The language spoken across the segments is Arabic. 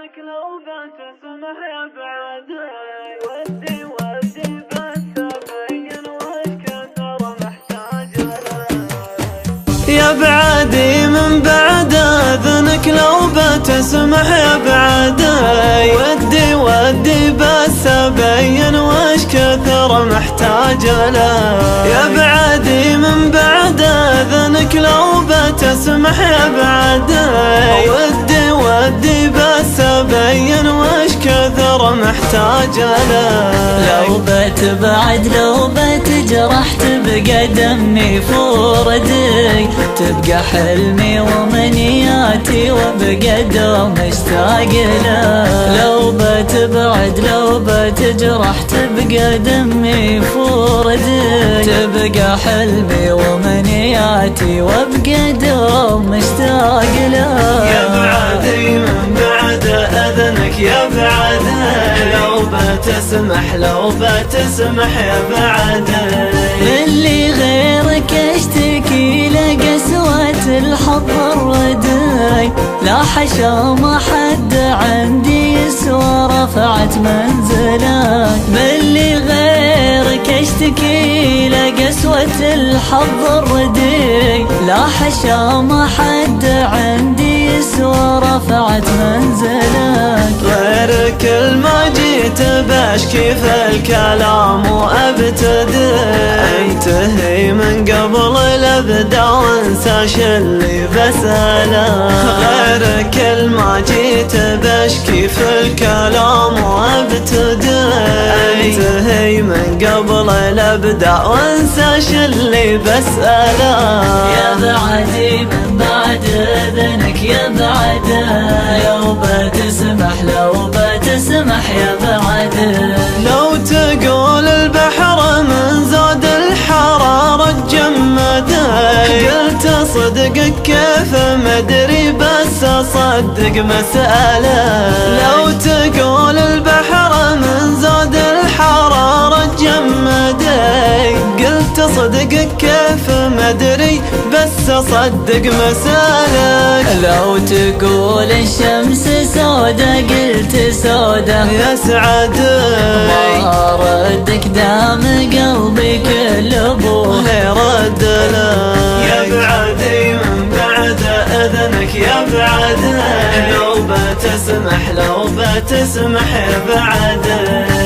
اذنك لو بتسمح يا بعدي ودي بس ابين وش كثر محتاج يا بعدي من بعد اذنك لو بتسمح يا بعدي ودي بس ابين وش كثر محتاج له يا بعدي من بعد اذنك لو بتسمح يا بعدي ودي بس ابين وش كثر محتاج له لو بتبعد لو بتجرح تبقى دمي فوردي تبقى حلمي ومنياتي وابقى دوم مشتاق له لو بتبعد لو بتجرح تبقى دمي فوردي تبقى حلمي ومنياتي وابقى دوم مشتاق له يا بعدي من بعد اذنك يا بعدي لو بتسمح يا بعدي اللي غيرك اشتكي له قسوة الحب الردي لا حشا ما حد عندي يسوى رفعت منزلك باللي غيرك اشتكي له قسوة الحب الردي لا حشا ما حد عندي يسوى رفعت منزلك غيرك ما جيت بشكي في الكلام وابتدي انتهي من قبل الابدا وانسى شلي بساله غيرك ما جيت بشكي في الكلام وابتدي انتهي من قبل الابدا وانسى شلي بساله يا بعدي من بعد اذنك يا بعد لو بتسمح يا بعد لو تقول البحر من زود الحرارة تجمد قلت صدقك كيف مدري بس اصدق مسألة لو تقول البحر من زود الحرارة تجمد قلت صدقك كيف مدري بس اصدق مسألة لو تقول الشمس سودة قلت سودة يا سعد ما ردك دام قلبي كل ابوه رد له يا بعدي من بعد اذنك يا بعد لو بتسمح يا بعد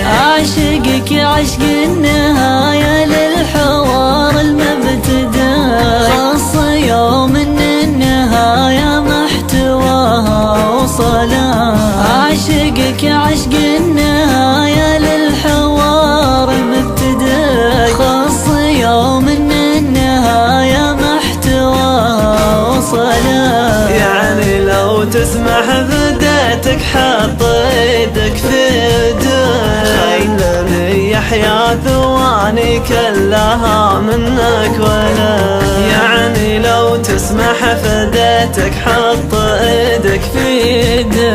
عاشقك عشق النهاية للحوار المبتدأ خاص يوم ان النهاية محتواها وصلا عاشقك عشق النهاية للحوار المبتدأ خاص يوم ان النهاية محتواها وصلا يعني لو تسمح بديتك حط ايدك في يدي خلني يحيا ثواني كلها منك ولا يعني لو تسمح فديتك حط ايدك في يدي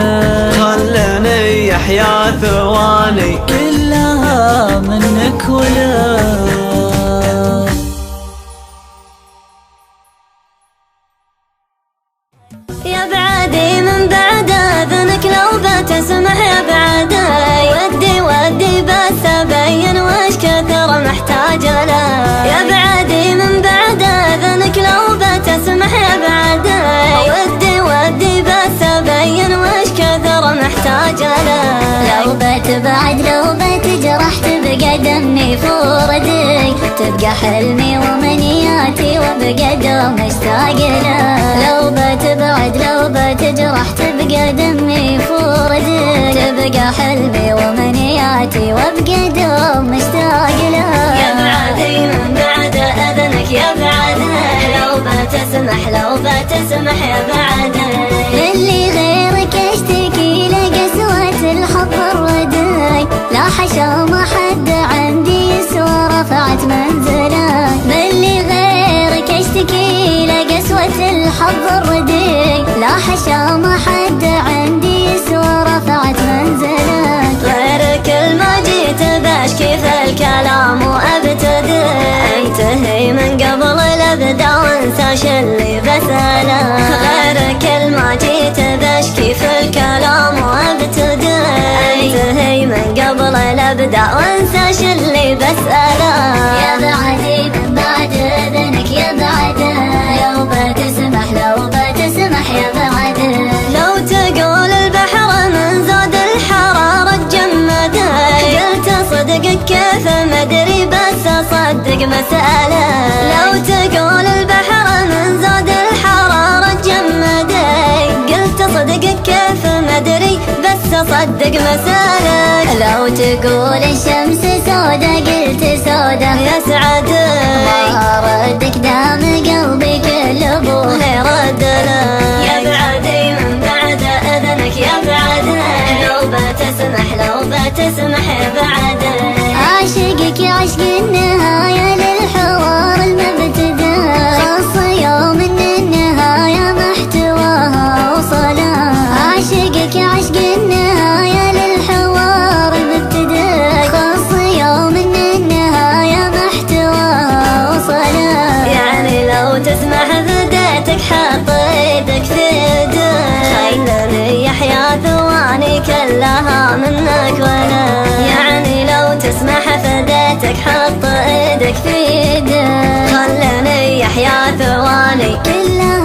خلني يحيا ثواني كلها منك ولا يا بعدي من بعد اذنك لو بتسمح يا بعدي ودي بس ابين وش كثر محتاج له يا بعدي من بعد اذنك لو بتسمح يا بعدي ودي بس ابين وش كثر محتاج له لو بتبعد لو بتجرح تبقى دمي فوردي تبقى حلمي ومنياتي وابقى دوم مشتاق له لو بتبعد لو بتجرح تبقى دمي فوردي تبقى حلمي ومنياتي وابقى دوم مشتاق له يا بعدي من بعد اذنك يا بعدي لو بتسمح يا بعدي اللي غيرك اشتكي له قسوة الحب الردي لا حشا ما حد عندي يسوى رفعت منزلك باللي غيرك اشتكي له قسوة الحب الردي لا حشا ما حد عندي يسوى رفعت منزلك غيرك ما جيت بشكي في الكلام وابتدي انتهي من قبل الابدا وانسى شلي بساله غيرك ما جيت بشكي في الكلام وابتدي انساش اللي بسأله. يا بعدي من بعد اذنك يا بعده، لو بتسمح لو بتسمح يا بعده. لو تقول البحر من زاد الحرارة تجمده، قلت صدقك كيف ما ادري بس اصدق مسألة. لو تقول البحر من زاد الحرارة تجمده، قلت صدقك كيف ما ادري بس اصدق مسألة. لو تقول الشمس سودا قلت سودا يا سعادة ما ردك دام قلبي كل ابوه رد له. يا بعدي من بعد اذنك يا بعده، لو بتسمح لو بتسمح يا بعده. عاشقك يا عشق النهاية للحوار المبتدأ، خاص يوم ان النهاية محتواها وصلها. عاشقك يا عشق النهاية للحوار المبتدأ، خاص يوم ان النهاية محتواها وصلها. يعني لو تسمح فديتك حط ايدك في يدك، خلني يحيا ثواني كلها منك ولا. يعني لو تسمح فديتك حط ايدك في يدك، خلني يحيا ثواني كلها